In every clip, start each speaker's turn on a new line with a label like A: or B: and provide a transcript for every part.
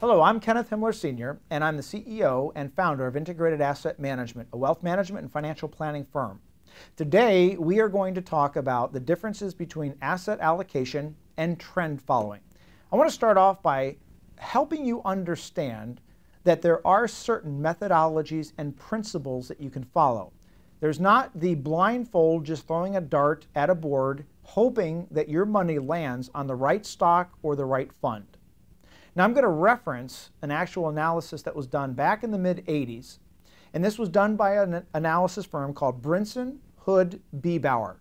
A: Hello, I'm Kenneth Himmler Sr., and I'm the CEO and founder of Integrated Asset Management, a wealth management and financial planning firm. Today, we are going to talk about the differences between asset allocation and trend following. I want to start off by helping you understand that there are certain methodologies and principles that you can follow. There's not the blindfold just throwing a dart at a board hoping that your money lands on the right stock or the right fund. Now I'm going to reference an actual analysis that was done back in the mid-80s, and this was done by an analysis firm called Brinson, Hood, Biebauer.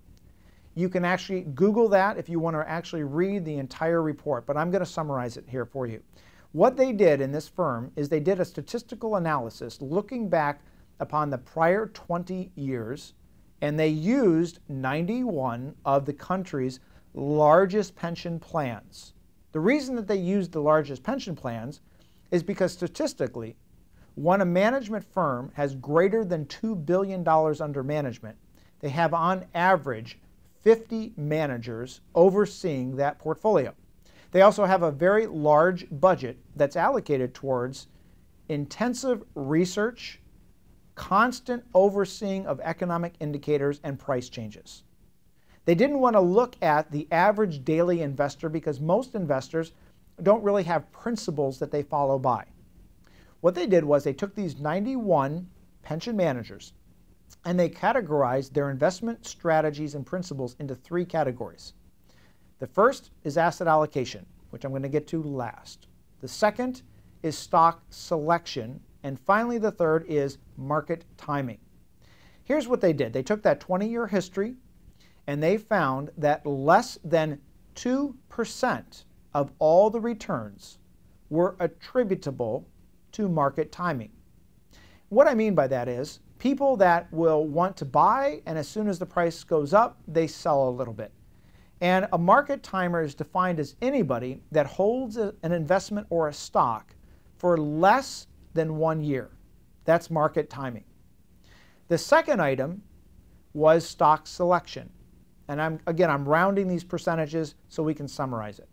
A: You can actually Google that if you want to actually read the entire report, but I'm going to summarize it here for you. What they did in this firm is they did a statistical analysis looking back upon the prior 20 years, and they used 91 of the country's largest pension plans. The reason that they used the largest pension plans is because statistically, when a management firm has greater than $2 billion under management, they have on average 50 managers overseeing that portfolio. They also have a very large budget that's allocated towards intensive research, constant overseeing of economic indicators and price changes. They didn't want to look at the average daily investor because most investors don't really have principles that they follow by. What they did was they took these 91 pension managers and they categorized their investment strategies and principles into three categories. The first is asset allocation, which I'm going to get to last. The second is stock selection. And finally, the third is market timing. Here's what they did. They took that 20-year history and they found that less than 2% of all the returns were attributable to market timing. What I mean by that is people that will want to buy, and as soon as the price goes up, they sell a little bit. And a market timer is defined as anybody that holds an investment or a stock for less than 1 year. That's market timing. The second item was stock selection. And I'm rounding these percentages so we can summarize it.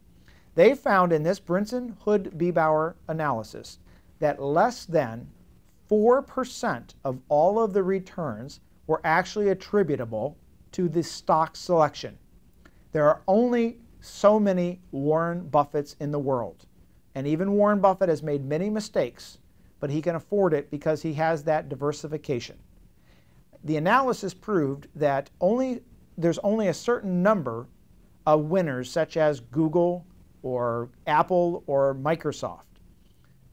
A: They found in this Brinson, Hood, Biebauer analysis that less than 4% of all of the returns were actually attributable to the stock selection. There are only so many Warren Buffetts in the world. And even Warren Buffett has made many mistakes, but he can afford it because he has that diversification. The analysis proved that there's only a certain number of winners, such as Google or Apple or Microsoft.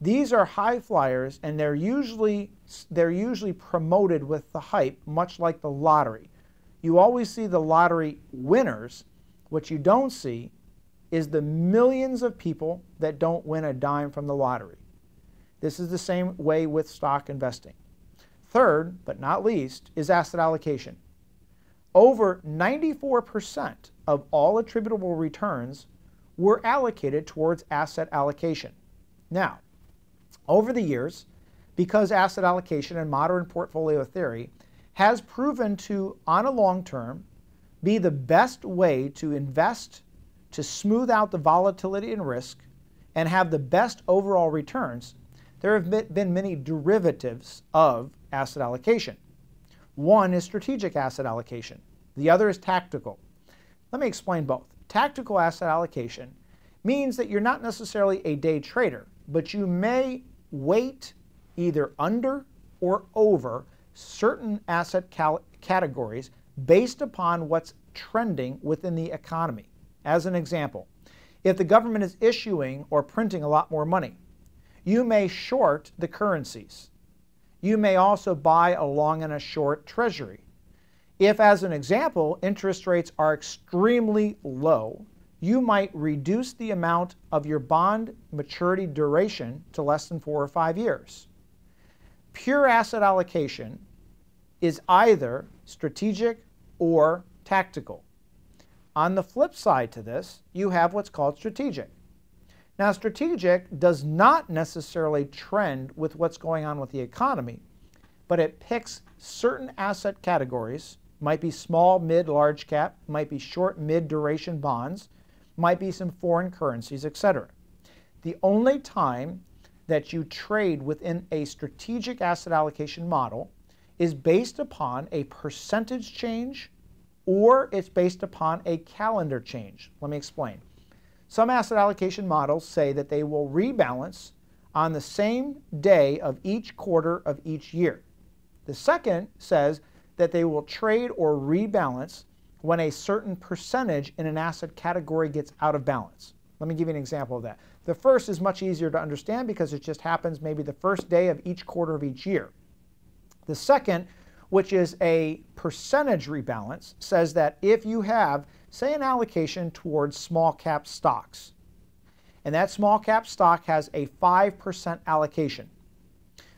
A: These are high flyers, and they're usually promoted with the hype, much like the lottery. You always see the lottery winners. What you don't see is the millions of people that don't win a dime from the lottery. This is the same way with stock investing. Third, but not least, is asset allocation. Over 94% of all attributable returns were allocated towards asset allocation. Now, over the years, because asset allocation and modern portfolio theory has proven to, on a long term, be the best way to invest, to smooth out the volatility and risk, and have the best overall returns, there have been many derivatives of asset allocation. One is strategic asset allocation. The other is tactical. Let me explain both. Tactical asset allocation means that you're not necessarily a day trader, but you may weight either under or over certain asset categories based upon what's trending within the economy. As an example, if the government is issuing or printing a lot more money, you may short the currencies. You may also buy a long and a short treasury. If, as an example, interest rates are extremely low, you might reduce the amount of your bond maturity duration to less than 4 or 5 years. Pure asset allocation is either strategic or tactical. On the flip side to this, you have what's called strategic. Now, strategic does not necessarily trend with what's going on with the economy, but it picks certain asset categories, might be small, mid, large cap, might be short, mid duration bonds, might be some foreign currencies, etc. The only time that you trade within a strategic asset allocation model is based upon a percentage change or it's based upon a calendar change. Let me explain. Some asset allocation models say that they will rebalance on the same day of each quarter of each year. The second says that they will trade or rebalance when a certain percentage in an asset category gets out of balance. Let me give you an example of that. The first is much easier to understand because it just happens maybe the first day of each quarter of each year. The second, which is a percentage rebalance, says that if you have, say, an allocation towards small cap stocks, and that small cap stock has a 5% allocation.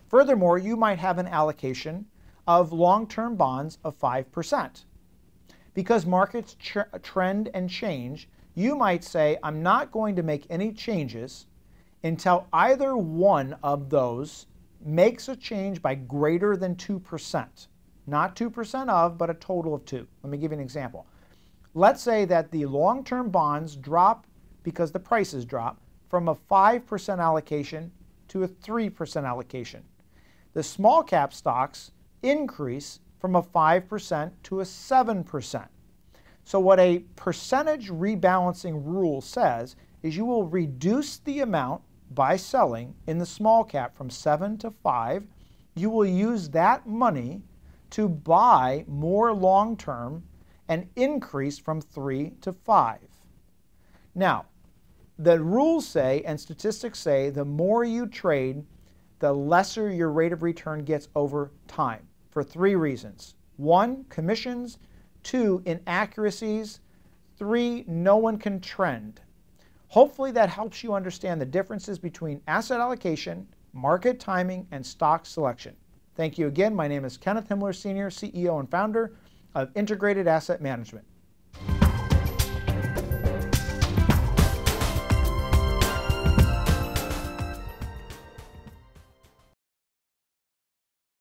A: Furthermore, you might have an allocation of long-term bonds of 5%. Because markets trend and change, you might say, I'm not going to make any changes until either one of those makes a change by greater than 2%. Not 2% of, but a total of 2. Let me give you an example. Let's say that the long-term bonds drop because the prices drop from a 5% allocation to a 3% allocation. The small cap stocks increase from a 5% to a 7%. So what a percentage rebalancing rule says is you will reduce the amount by selling in the small cap from 7 to 5. You will use that money to buy more long-term and increase from 3 to 5. Now, the rules say and statistics say the more you trade, the lesser your rate of return gets over time for 3 reasons. 1, commissions. 2, inaccuracies. 3, no one can trend. Hopefully that helps you understand the differences between asset allocation, market timing, and stock selection. Thank you again. My name is Kenneth Himmler, Sr., CEO and founder of Integrated Asset Management.